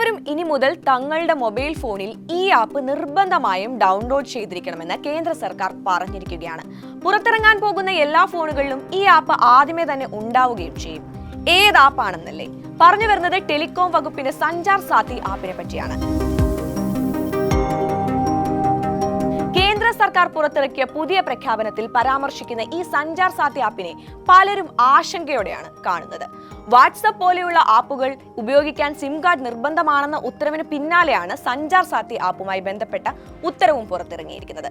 എല്ലാവരും ഇനി മുതൽ തങ്ങളുടെ മൊബൈൽ ഫോണിൽ ഈ ആപ്പ് നിർബന്ധമായും ഡൗൺലോഡ് ചെയ്തിരിക്കണമെന്ന് കേന്ദ്ര സർക്കാർ പറഞ്ഞിരിക്കുകയാണ്. പുറത്തിറങ്ങാൻ പോകുന്ന എല്ലാ ഫോണുകളിലും ഈ ആപ്പ് ആദ്യമേ തന്നെ ഉണ്ടാവുകയും ചെയ്യും. ഏത് ആപ്പാണെന്നല്ലേ? പറഞ്ഞു വരുന്നത് ടെലികോം വകുപ്പിന്റെ സഞ്ചാർ സാത്തി ആപ്പിനെ പറ്റിയാണ്. കേന്ദ്ര സർക്കാർ പുറത്തിറക്കിയ പുതിയ പ്രഖ്യാപനത്തിൽ പരാമർശിക്കുന്ന ഈ സഞ്ചാർ സാത്തി ആപ്പിനെ പലരും ആശങ്കയോടെയാണ് കാണുന്നത്. വാട്സ്ആപ്പ് പോലെയുള്ള ആപ്പുകൾ ഉപയോഗിക്കാൻ സിം കാർഡ് നിർബന്ധമാണെന്ന ഉത്തരവിന് പിന്നാലെയാണ് സഞ്ചാർ സാത്തി ആപ്പുമായി ബന്ധപ്പെട്ട ഉത്തരവും പുറത്തിറങ്ങിയിരിക്കുന്നത്.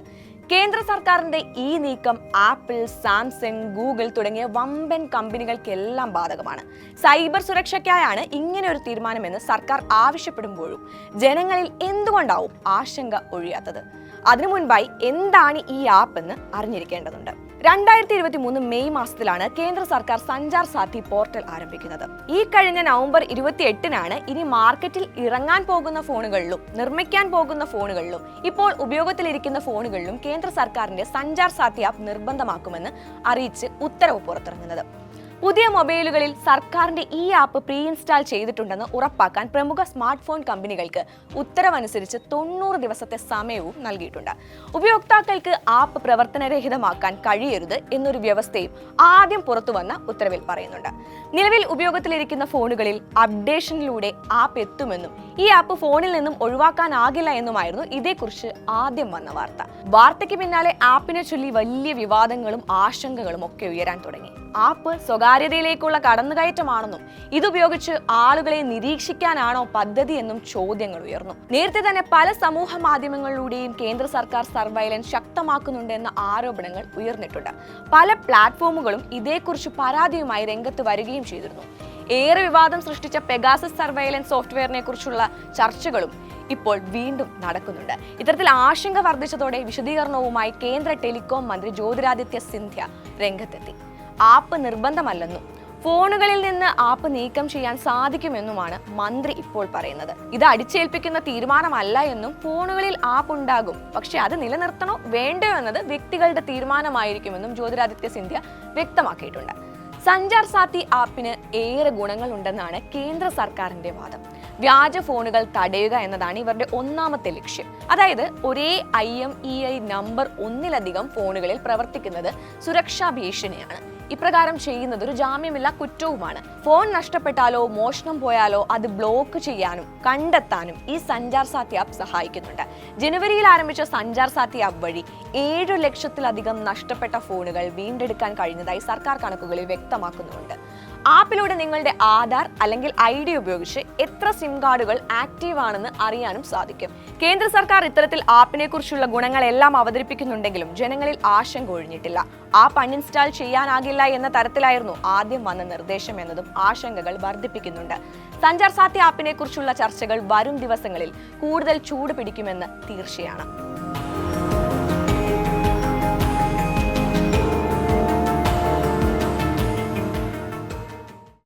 കേന്ദ്ര സർക്കാരിന്റെ ഈ നീക്കം ആപ്പിൾ, സാംസങ്, ഗൂഗിൾ തുടങ്ങിയ വമ്പൻ കമ്പനികൾക്കെല്ലാം ബാധകമാണ്. സൈബർ സുരക്ഷയ്ക്കായാണ് ഇങ്ങനെ ഒരു തീരുമാനമെന്ന് സർക്കാർ ആവശ്യപ്പെടുമ്പോഴും ജനങ്ങളിൽ എന്തുകൊണ്ടാവും ആശങ്ക ഒഴിയാത്തത്? അതിനു മുൻപായി എന്താണ് ഈ ആപ്പ് എന്ന് അറിഞ്ഞിരിക്കേണ്ടതുണ്ട്. 2023 മെയ് മാസത്തിലാണ് കേന്ദ്ര സർക്കാർ സഞ്ചാർ സാത്തി പോർട്ടൽ ആരംഭിക്കുന്നത്. ഈ കഴിഞ്ഞ നവംബർ 28-നാണ് ഇനി മാർക്കറ്റിൽ ഇറങ്ങാൻ പോകുന്ന ഫോണുകളിലും നിർമ്മിക്കാൻ പോകുന്ന ഫോണുകളിലും ഇപ്പോൾ ഉപയോഗത്തിലിരിക്കുന്ന ഫോണുകളിലും കേന്ദ്ര സർക്കാരിന്റെ സഞ്ചാർ സാത്തി ആപ്പ് നിർബന്ധമാക്കുമെന്ന് അറിയിച്ച് ഉത്തരവ് പുറത്തിറങ്ങുന്നത്. പുതിയ മൊബൈലുകളിൽ സർക്കാരിന്റെ ഈ ആപ്പ് പ്രീ ഇൻസ്റ്റാൾ ചെയ്തിട്ടുണ്ടെന്ന് ഉറപ്പാക്കാൻ പ്രമുഖ സ്മാർട്ട് ഫോൺ കമ്പനികൾക്ക് ഉത്തരവനുസരിച്ച് 90 ദിവസത്തെ സമയവും നൽകിയിട്ടുണ്ട്. ഉപയോക്താക്കൾക്ക് ആപ്പ് പ്രവർത്തനരഹിതമാക്കാൻ കഴിയരുത് എന്നൊരു വ്യവസ്ഥയും ആദ്യം പുറത്തുവന്ന ഉത്തരവിൽ പറയുന്നുണ്ട്. നിലവിൽ ഉപയോഗത്തിലിരിക്കുന്ന ഫോണുകളിൽ അപ്ഡേഷനിലൂടെ ആപ്പ് എത്തുമെന്നും ഈ ആപ്പ് ഫോണിൽ നിന്നും ഒഴിവാക്കാനാകില്ല എന്നുമായിരുന്നു ഇതേക്കുറിച്ച് ആദ്യം വന്ന വാർത്ത. വാർത്തയ്ക്ക് പിന്നാലെ ആപ്പിനെ ചൊല്ലി വലിയ വിവാദങ്ങളും ആശങ്കകളും ഒക്കെ ഉയരാൻ തുടങ്ങി. ആപ്പ് സ്വകാര്യതയിലേക്കുള്ള കടന്നുകയറ്റമാണെന്നും ഇതുപയോഗിച്ച് ആളുകളെ നിരീക്ഷിക്കാനാണോ പദ്ധതി എന്നും ചോദ്യങ്ങൾ ഉയർന്നു. നേരത്തെ തന്നെ പല സമൂഹ മാധ്യമങ്ങളിലൂടെയും കേന്ദ്ര സർക്കാർ സർവൈലൻസ് ശക്തമാക്കുന്നുണ്ട് എന്ന ആരോപണങ്ങൾ ഉയർന്നിട്ടുണ്ട്. പല പ്ലാറ്റ്ഫോമുകളും ഇതേക്കുറിച്ച് പരാതിയുമായി രംഗത്ത് വരികയും ചെയ്തിരുന്നു. ഏറെ വിവാദം സൃഷ്ടിച്ച പെഗാസസ് സർവൈലൻസ് സോഫ്റ്റ്വെയറിനെ കുറിച്ചുള്ള ചർച്ചകളും ഇപ്പോൾ വീണ്ടും നടക്കുന്നുണ്ട്. ഇത്തരത്തിൽ ആശങ്ക വർദ്ധിച്ചതോടെ വിശദീകരണവുമായി കേന്ദ്ര ടെലികോം മന്ത്രി ജ്യോതിരാദിത്യ സിന്ധ്യ രംഗത്തെത്തി. ആപ്പ് നിർബന്ധമല്ലെന്നും ഫോണുകളിൽ നിന്ന് ആപ്പ് നീക്കം ചെയ്യാൻ സാധിക്കുമെന്നുമാണ് മന്ത്രി ഇപ്പോൾ പറയുന്നത്. ഇത് അടിച്ചേൽപ്പിക്കുന്ന തീരുമാനമല്ല എന്നും ഫോണുകളിൽ ആപ്പ് ഉണ്ടാകും, പക്ഷെ അത് നിലനിർത്തണോ വേണ്ടയോ എന്നത് വ്യക്തികളുടെ തീരുമാനമായിരിക്കുമെന്നും ജ്യോതിരാദിത്യ സിന്ധ്യ വ്യക്തമാക്കിയിട്ടുണ്ട്. സഞ്ചാർ സാത്തി ആപ്പിന് ഏറെ ഗുണങ്ങൾ ഉണ്ടെന്നാണ് കേന്ദ്ര സർക്കാരിന്റെ വാദം. വ്യാജ ഫോണുകൾ തടയുക എന്നതാണ് ഇവരുടെ ഒന്നാമത്തെ ലക്ഷ്യം. അതായത് ഒരേ IMEI നമ്പർ ഒന്നിലധികം ഫോണുകളിൽ പ്രവർത്തിക്കുന്നത് സുരക്ഷാ ഭീഷണിയാണ്. ഇപ്രകാരം ചെയ്യുന്നത് ഒരു ജാമ്യമില്ലാ കുറ്റവുമാണ്. ഫോൺ നഷ്ടപ്പെട്ടാലോ മോഷണം പോയാലോ അത് ബ്ലോക്ക് ചെയ്യാനും കണ്ടെത്താനും ഈ സഞ്ചാർ സാത്തി ആപ്പ് സഹായിക്കുന്നുണ്ട്. ജനുവരിയിൽ ആരംഭിച്ച സഞ്ചാർ സാത്തി ആപ്പ് വഴി 7 ലക്ഷത്തിലധികം നഷ്ടപ്പെട്ട ഫോണുകൾ വീണ്ടെടുക്കാൻ കഴിഞ്ഞതായി സർക്കാർ കണക്കുകളിൽ വ്യക്തമാക്കുന്നുണ്ട്. ആപ്പിലൂടെ നിങ്ങളുടെ ആധാർ അല്ലെങ്കിൽ ID ഉപയോഗിച്ച് എത്ര സിം കാർഡുകൾ ആക്റ്റീവ് ആണെന്ന് അറിയാനും സാധിക്കും. കേന്ദ്ര സർക്കാർ ഇത്തരത്തിൽ ആപ്പിനെ കുറിച്ചുള്ള ഗുണങ്ങളെല്ലാം അവതരിപ്പിക്കുന്നുണ്ടെങ്കിലും ജനങ്ങളിൽ ആശങ്ക ഒഴിഞ്ഞിട്ടില്ല. ആപ്പ് അൺഇൻസ്റ്റാൾ ചെയ്യാനാകില്ല എന്ന തരത്തിലായിരുന്നു ആദ്യം വന്ന നിർദ്ദേശം എന്നതും ആശങ്കകൾ വർദ്ധിപ്പിക്കുന്നുണ്ട്. സഞ്ചാർ സാത്തി ആപ്പിനെ കുറിച്ചുള്ള ചർച്ചകൾ വരും ദിവസങ്ങളിൽ കൂടുതൽ ചൂട് പിടിക്കുമെന്ന് തീർച്ചയാണ്.